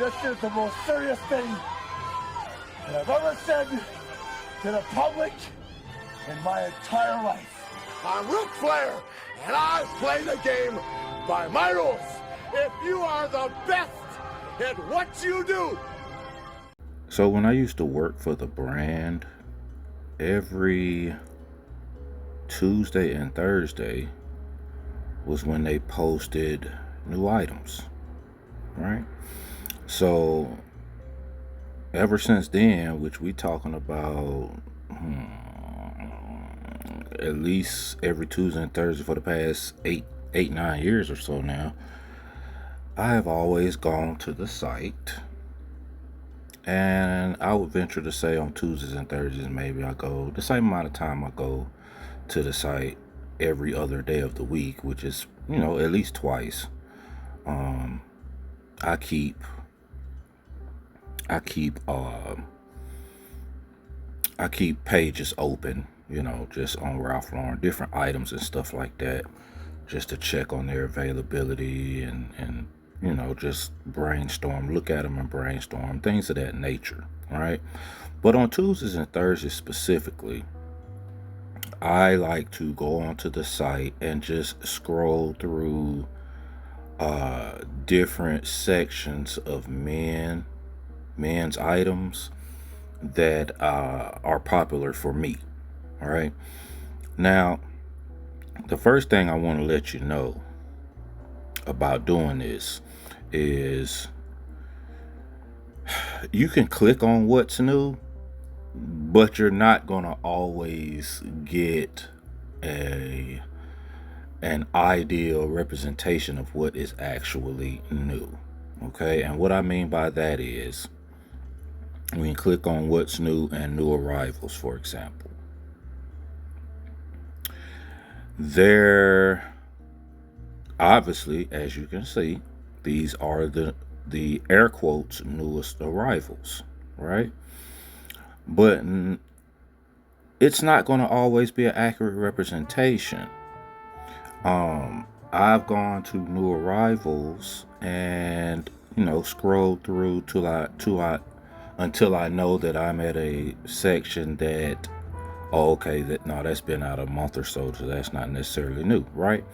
this is the most serious thing that I've ever said to the public in my entire life. I'm Ric Flair, and I play the game by my rules. If you are the best at what you do. So when I used to work for the brand, every Tuesday and Thursday was when they posted new items, right? So ever since then, which we talking about at least every Tuesday and Thursday for the past 9 years or so now, I have always gone to the site, and I would venture to say on Tuesdays and Thursdays, maybe I go the same amount of time I go to the site every other day of the week, which is, at least twice. I keep pages open, just on Ralph Lauren, different items and stuff like that, just to check on their availability and just brainstorm, look at them and brainstorm, things of that nature, right? But on Tuesdays and Thursdays specifically, I like to go onto the site and just scroll through different sections of men's items that are popular for me. All right. Now, the first thing I want to let you know about doing this is you can click on what's new, but you're not going to always get an ideal representation of what is actually new. Okay, and what I mean by that is we can click on what's new and new arrivals, for example. There, obviously, as you can see, these are the air quotes newest arrivals, right? But it's not going to always be an accurate representation. I've gone to new arrivals and scrolled through until I know that I'm at a section that that's been out a month or so that's not necessarily new, right?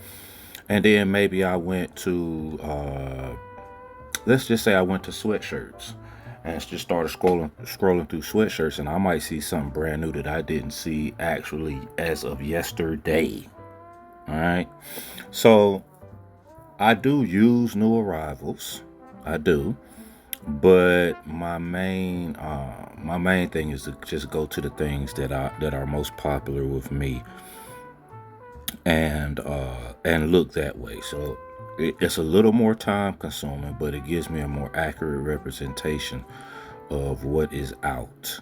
And then maybe I went to let's just say I went to sweatshirts and just started scrolling through sweatshirts, and I might see something brand new that I didn't see actually as of yesterday. All right. So I do use new arrivals. I do. But my main thing is to just go to the things that are most popular with me and look that way. So it's a little more time consuming, but it gives me a more accurate representation of what is out.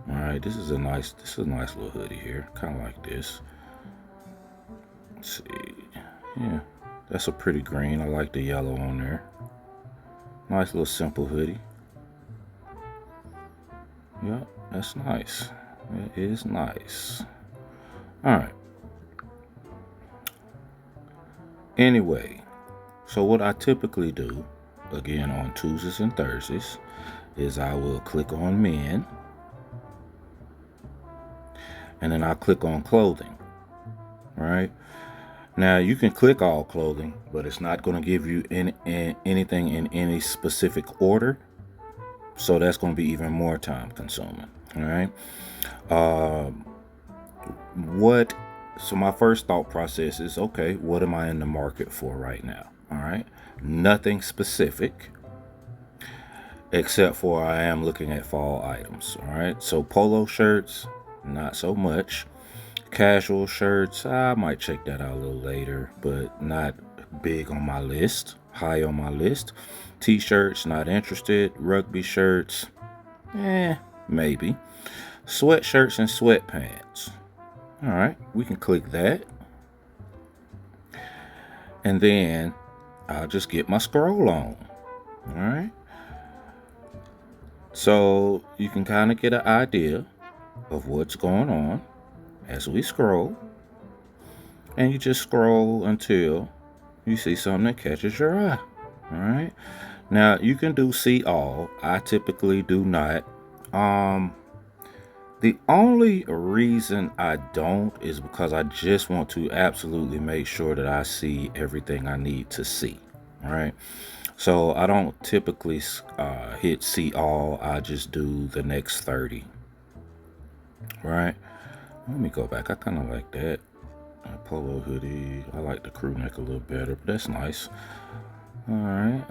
All right, this is a nice little hoodie here, kind of like this. Let's see, yeah, that's a pretty green. I like the yellow on there. Nice little simple hoodie. Yeah, that's nice. It is nice. All right. Anyway, so what I typically do, again on Tuesdays and Thursdays, is I will click on men, and then I click on clothing. Right? Now you can click all clothing, but it's not going to give you anything in any specific order. So that's going to be even more time consuming. All right. So my first thought process is, okay, what am I in the market for right now? All right. Nothing specific, except for I am looking at fall items. All right. So polo shirts, not so much. Casual shirts, I might check that out a little later, but not big on my list, high on my list. T-shirts, not interested. Rugby shirts, maybe. Sweatshirts and sweatpants. All right, we can click that. And then I'll just get my scroll on. All right. So you can kind of get an idea of what's going on as we scroll, and you just scroll until you see something that catches your eye. All right. Now you can do see all. I typically do not. Um, the only reason I don't is because I just want to absolutely make sure that I see everything I need to see. All right. So I don't typically hit see all. I just do the next 30. Right. Let me go back. I kind of like that. Polo hoodie. I like the crew neck a little better, but that's nice. All right.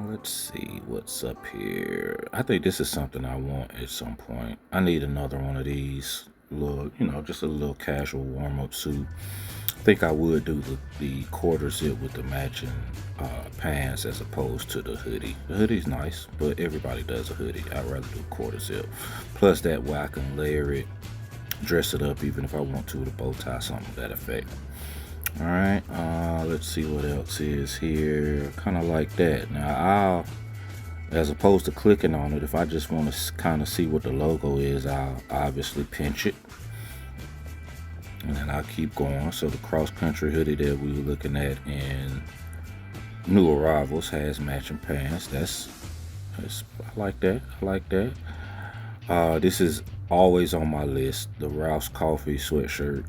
Let's see what's up here. I think this is something I want at some point. I need another one of these. Little, just a little casual warm up suit. I think I would do the quarter zip with the matching pants as opposed to the hoodie. The hoodie's nice, but everybody does a hoodie. I'd rather do quarter zip. Plus that way I can layer it, dress it up even if I want to with a bow tie, something to that effect. All right, let's see what else is here. Kind of like that. Now, as opposed to clicking on it, if I just want to kind of see what the logo is, I'll obviously pinch it. And then I'll keep going. So the cross-country hoodie that we were looking at in New Arrivals has matching pants. That's I like that. I like that. This is always on my list. The Ralph's Coffee sweatshirt.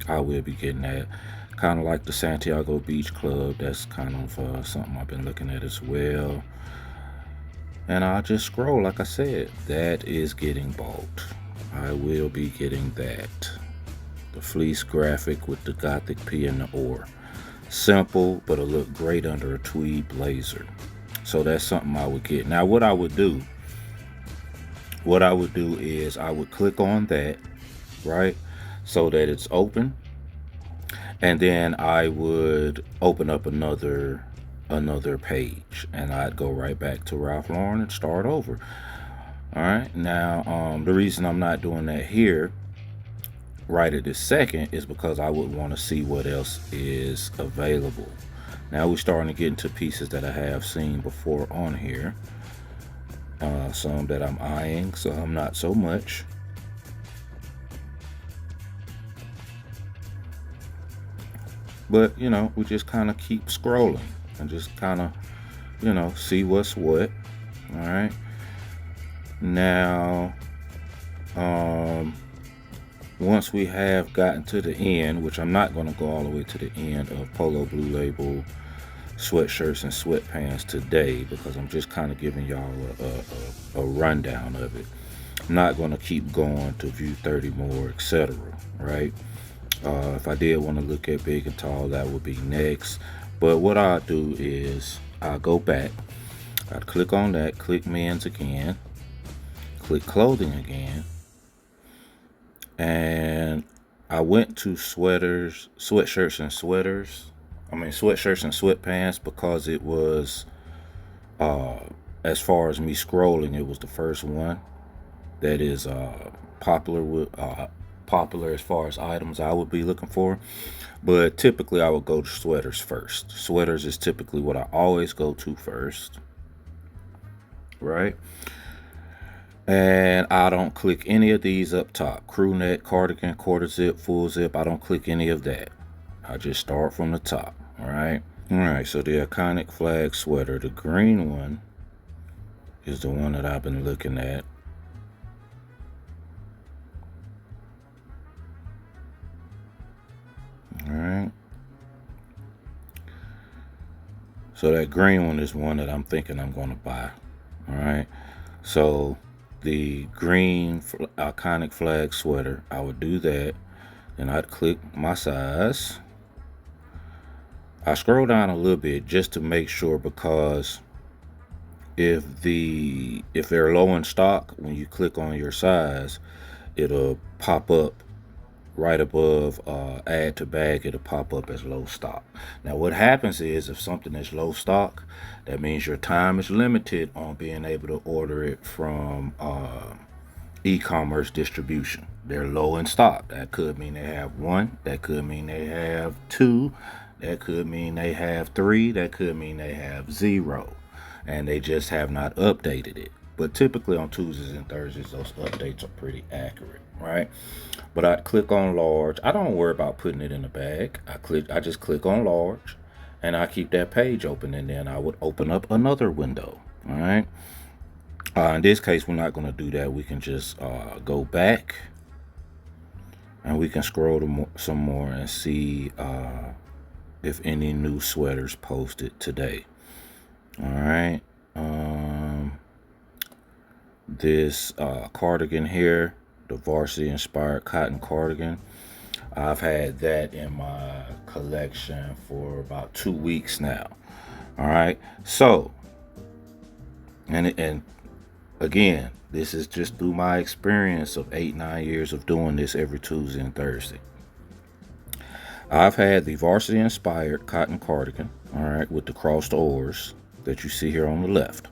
I will be getting that. Kind of like the Santiago Beach Club. That's kind of something I've been looking at as well. And I'll just scroll. Like I said, that is getting bought. I will be getting that. The fleece graphic with the Gothic P and the oar. Simple, but it'll look great under a tweed blazer. So that's something I would get. Now, what I would do is I would click on that, right? So that it's open. And then I would open up another page, and I'd go right back to Ralph Lauren and start over. All right. Now, the reason I'm not doing that here right at this second is because I would want to see what else is available. Now we're starting to get into pieces that I have seen before on here. Some that I'm eyeing, some not so much. But, we just kind of keep scrolling and just kind of, see what's what. All right. Now, once we have gotten to the end, which I'm not going to go all the way to the end of Polo Blue Label sweatshirts and sweatpants today, because I'm just kind of giving y'all a rundown of it. I'm not going to keep going to view 30 more, etc. Right? If I did want to look at big and tall, that would be next. But what I'll do is I'll go back. I'll click on that, click men's again, click clothing again, and I went to sweatshirts and sweatpants because it was, as far as me scrolling, it was the first one that is popular as far as items I would be looking for. But typically I would go to sweaters first. Sweaters is typically what I always go to first, right? And I don't click any of these up top. Crew neck, cardigan, quarter zip, full zip. I don't click any of that. I just start from the top. All right. All right. So the iconic flag sweater, the green one, is the one that I've been looking at. All right. So that green one is one that I'm thinking I'm going to buy. All right. So the green iconic flag sweater, I would do that. And I'd click my size. I scroll down a little bit just to make sure, because if they're low in stock, when you click on your size, it'll pop up right above add to bag. It'll pop up as low stock. Now what happens is, if something is low stock, that means your time is limited on being able to order it from e-commerce distribution. They're low in stock. That could mean they have one, that could mean they have two, that could mean they have three, that could mean they have zero, and they just have not updated it. But typically on Tuesdays and Thursdays, those updates are pretty accurate, right? But I click on large. I don't worry about putting it in a bag. I just click on large, and I keep that page open, and then I would open up another window. All right. In this case, we're not going to do that. We can just go back, and we can scroll to some more and see if any new sweaters posted today. All right. This cardigan here, the varsity inspired cotton cardigan, I've had that in my collection for about 2 weeks now. All right. So, and again, this is just through my experience of 8-9 years of doing this every Tuesday and Thursday. I've had the varsity inspired cotton cardigan, all right, with the crossed oars that you see here on the left.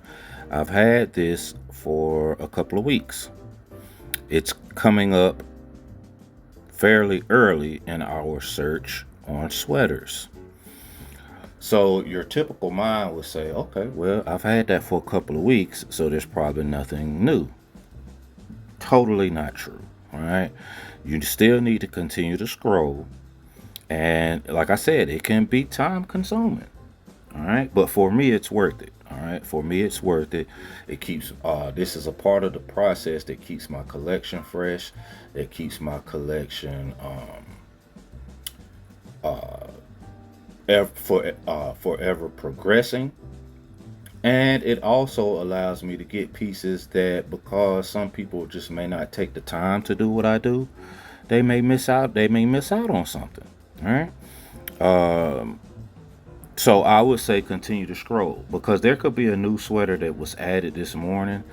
I've had this for a couple of weeks. It's coming up fairly early in our search on sweaters. So your typical mind would say, okay, well, I've had that for a couple of weeks, so there's probably nothing new. Totally not true. All right. You still need to continue to scroll. And like I said, it can be time consuming. All right. But for me, it's worth it. All right. For me, it's worth it. It keeps, this is a part of the process that keeps my collection fresh, that keeps my collection, forever progressing. And it also allows me to get pieces that, because some people just may not take the time to do what I do, they may miss out on something. All right. So I would say continue to scroll, because there could be a new sweater that was added this morning,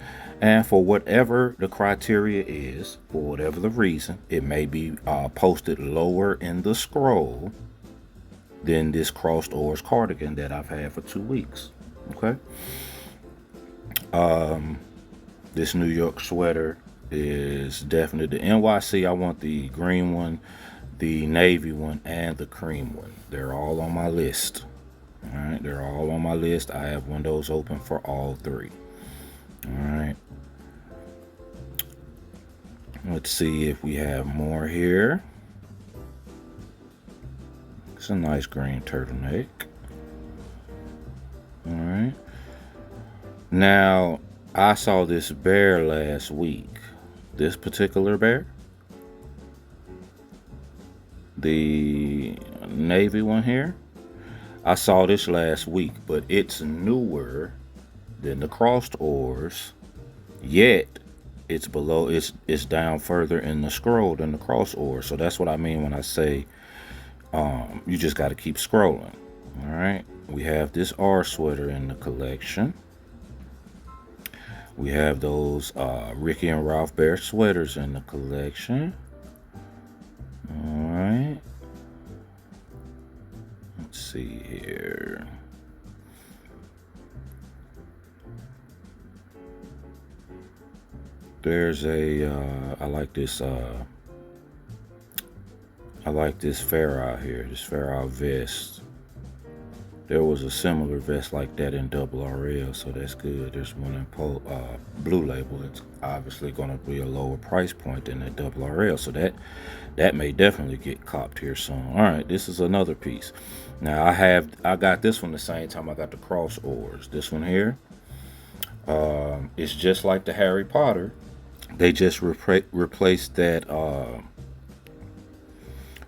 and for whatever the criteria is, for whatever the reason, it may be posted lower in the scroll than this crossed oars cardigan that I've had for 2 weeks. Okay. This New York sweater is definitely the NYC. I want the green one, the navy one, and the cream one. They're all on my list. All right, they're all on my list. I have windows open for all three. All right. Let's see if we have more here. It's a nice green turtleneck. All right. Now, I saw this bear last week. This particular bear, the navy one here, I saw this last week, but it's newer than the crossed oars, yet it's below, it's down further in the scroll than the cross oars. So that's what I mean when I say you just got to keep scrolling. All right. We have this R sweater in the collection. We have those Ricky and Ralph Bear sweaters in the collection. All right. Let's see here. There's a I like this fair out here, this fair out vest. There was a similar vest like that in Double RL, so that's good. There's one in Blue Label. It's obviously going to be a lower price point than the Double RL, so that may definitely get copped here soon. All right, this is another piece. Now I got this one the same time I got the cross oars. This one here, it's just like the Harry Potter. They just replaced that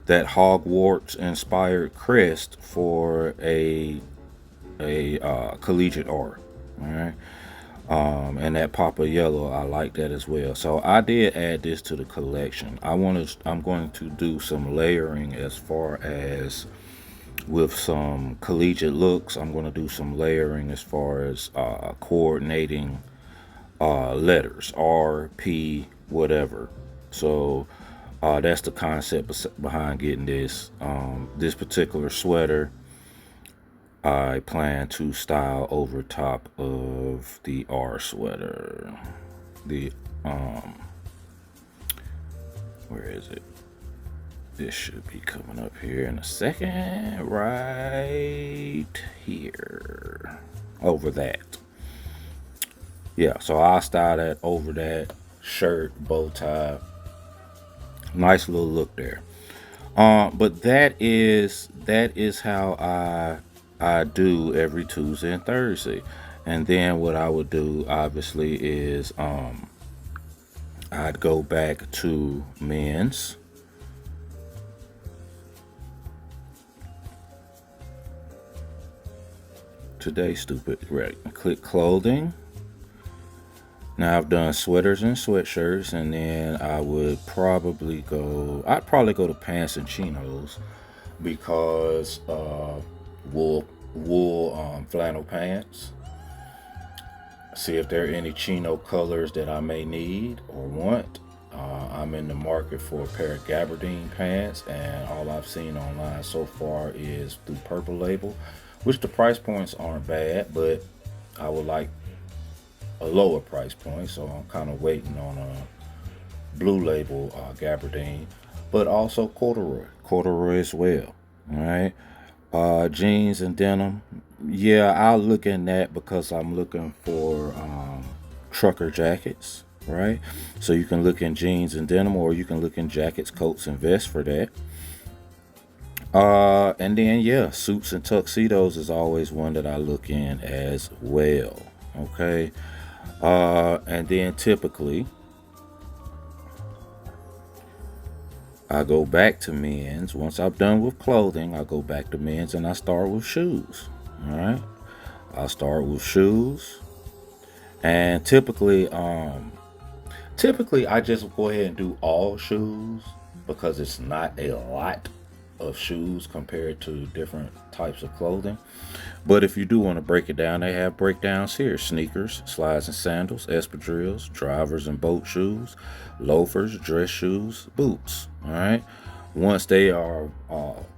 that Hogwarts inspired crest for a collegiate R. All right. And that Papa Yellow, I like that as well. So I did add this to the collection. I'm going to do some layering as far as with some collegiate looks. I'm going to do some layering as far as coordinating letters, R, P, whatever. So that's the concept behind getting this. This particular sweater, I plan to style over top of the R sweater. The where is it? This should be coming up here in a second. Right here. Over that. Yeah, so I'll style that over that shirt, bow tie. Nice little look there. But that is how I do every Tuesday and Thursday. And then what I would do obviously is I'd go back to men's. Today, stupid. Right. Click clothing. Now I've done sweaters and sweatshirts, and then I'd probably go to pants and chinos because wool flannel pants. See if there are any chino colors that I may need or want. I'm in the market for a pair of gabardine pants, and all I've seen online so far is through Purple Label, which the price points aren't bad, but I would like a lower price point, so I'm kind of waiting on a Blue Label gabardine, but also corduroy as well. All right, jeans and denim. Yeah, I'll look in that because I'm looking for trucker jackets, right? So you can look in jeans and denim, or you can look in jackets, coats, and vests for that. And then yeah, suits and tuxedos is always one that I look in as well. Okay. And then typically I go back to men's. Once I'm done with clothing, I go back to men's and I start with shoes. All right. I'll start with shoes. And typically I just go ahead and do all shoes because it's not a lot of shoes compared to different types of clothing. But if you do want to break it down, they have breakdowns here: sneakers, slides and sandals, espadrilles, drivers and boat shoes, loafers, dress shoes, boots. All right. Once they are,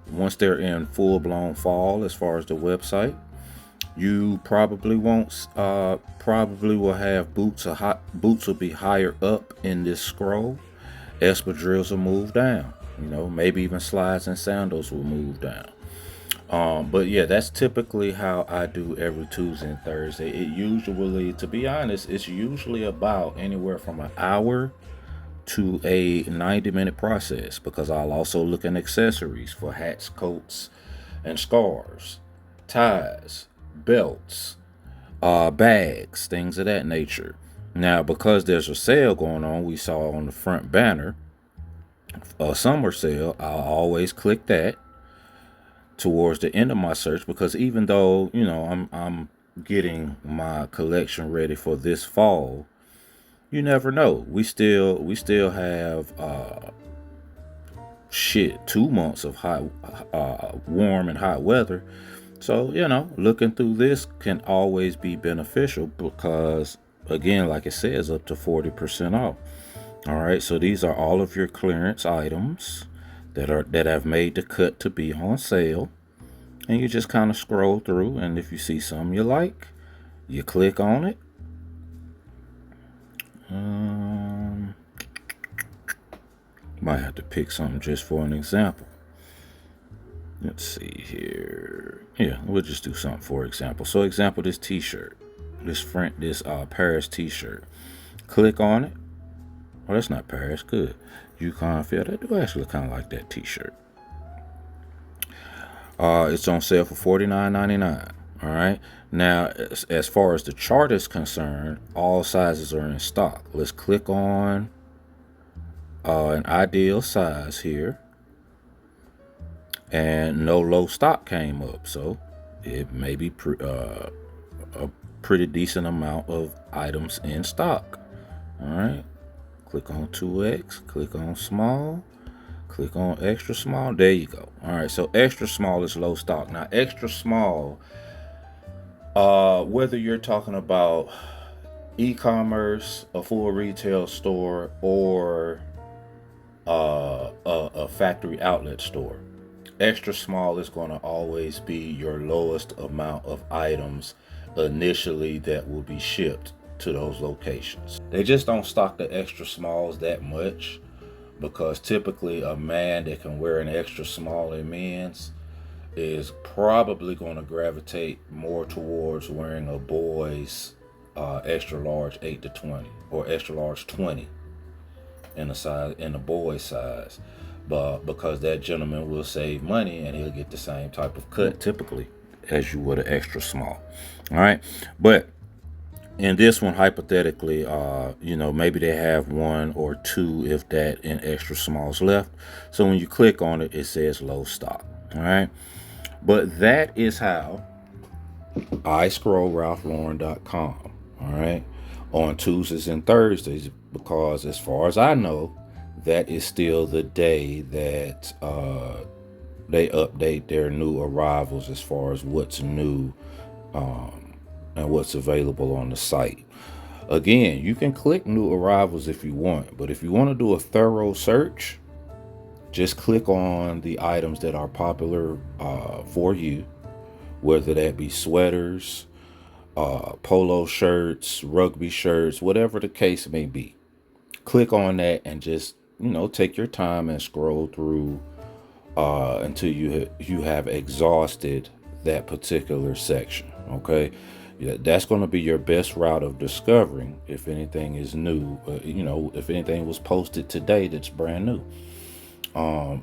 once they're in full blown fall, as far as the website, you probably won't, probably will have boots. Boots will be higher up in this scroll. Espadrilles will move down. Maybe even slides and sandals will move down. But yeah, that's typically how I do every Tuesday and Thursday. It usually, to be honest, it's usually about anywhere from an hour to a 90-minute process because I'll also look at accessories for hats, coats, and scarves, ties, belts, bags, things of that nature. Now, because there's a sale going on, we saw on the front banner, a summer sale, I'll always click that towards the end of my search because even though I'm getting my collection ready for this fall, you never know. We still have 2 months of hot, warm and hot weather. So looking through this can always be beneficial because, again, like it says, up to 40% off. All right, so these are all of your clearance items that have made the cut to be on sale, and you just kind of scroll through, and if you see something you like, you click on it. Might have to pick something just for an example. Let's see here. Yeah, we'll just do something for example. So example, this t-shirt, this Paris t-shirt. Click on it. Oh, that's not Paris. Good. Yukon Field. I do actually kind of like that t-shirt. It's on sale for $49.99. All right. Now, as far as the chart is concerned, all sizes are in stock. Let's click on an ideal size here. And no low stock came up. So it may be a pretty decent amount of items in stock. All right. Click on 2X. Click on small. Click on extra small. There you go. All right. So extra small is low stock. Now, extra small, whether you're talking about e-commerce, a full retail store, or a factory outlet store, extra small is going to always be your lowest amount of items initially that will be shipped to those locations. They just don't stock the extra smalls that much because typically a man that can wear an extra small in men's is probably going to gravitate more towards wearing a boy's extra large 8 to 20 or extra large 20 in the boy's size, but because that gentleman will save money and he'll get the same type of cut typically. as you would an extra small. All right, but in this one, hypothetically, maybe they have one or two, if that, in extra smalls left. So when you click on it, it says low stock. All right, but that is how I scroll RalphLauren.com. All right, on Tuesdays and Thursdays, because as far as I know, that is still the day that they update their new arrivals as far as what's new and what's available on the site. Again, you can click new arrivals if you want, but if you want to do a thorough search, just click on the items that are popular for you, whether that be sweaters, polo shirts, rugby shirts, whatever the case may be. Click on that and just, take your time and scroll through until you have exhausted that particular section. Okay, yeah, that's going to be your best route of discovering if anything is new. If anything was posted today that's brand new.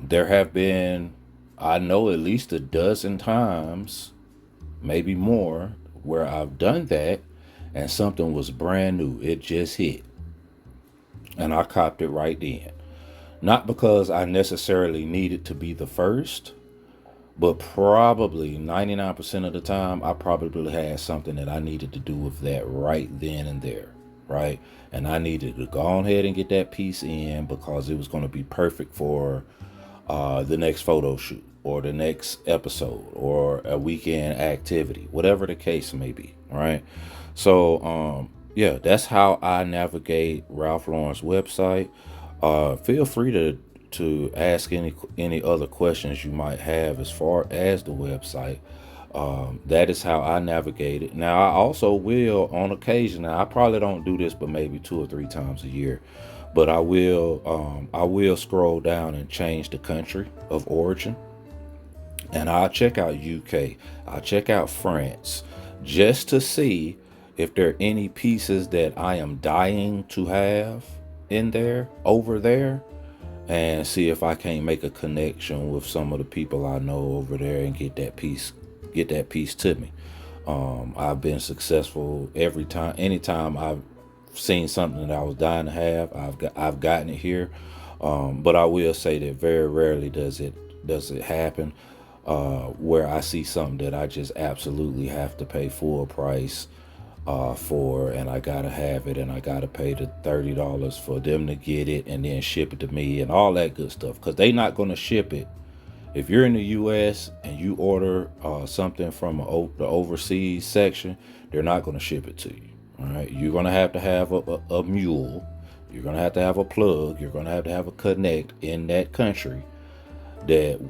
There have been, I know, at least a dozen times, maybe more, where I've done that and something was brand new. It just hit, and I copped it right then. Not because I necessarily needed to be the first, but probably 99% of the time, I probably had something that I needed to do with that right then and there, right? And I needed to go on ahead and get that piece in because it was going to be perfect for the next photo shoot or the next episode or a weekend activity, whatever the case may be, right? So, yeah, that's how I navigate Ralph Lauren's website. Feel free to ask any other questions you might have as far as the website. That is how I navigate it. Now, I also will, on occasion, now I probably don't do this, but maybe 2 or 3 times a year, but I will scroll down and change the country of origin, and I'll check out UK, I'll check out France, just to see if there are any pieces that I am dying to have in there, over there, and see if I can't make a connection with some of the people I know over there and get that piece to me. I've been successful anytime I've seen something that I was dying to have. I've gotten it here, but I will say that very rarely does it happen where I see something that I just absolutely have to pay full price for, and I gotta have it, and I gotta pay the $30 for them to get it and then ship it to me and all that good stuff, because they not gonna ship it. If you're in the U.S. and you order something from the overseas section, they're not gonna ship it to you. All right, you're gonna have a mule. You're gonna have to have a plug. You're gonna have a connect in that country that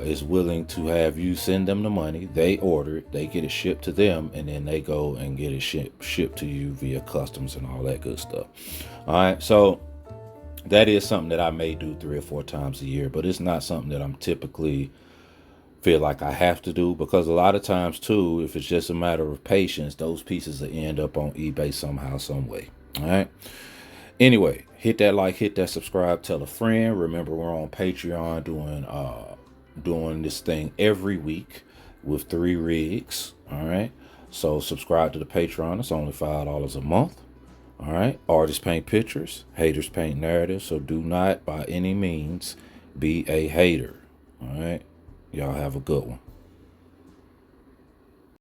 is willing to have you send them the money. They order it, they get it shipped to them, and then they go and get it shipped to you via customs and all that good stuff. All right, so that is something that I may do 3 or 4 times a year, but it's not something that I'm typically feel like I have to do, because a lot of times too, if it's just a matter of patience, those pieces will end up on eBay somehow, some way. All right. Anyway, hit that like, hit that subscribe, tell a friend. Remember, we're on Patreon doing this thing every week with 3 rigs. All right, so subscribe to the Patreon. It's only $5 a month. All right, artists paint pictures, haters paint narratives, so do not by any means be a hater. All right, y'all have a good one.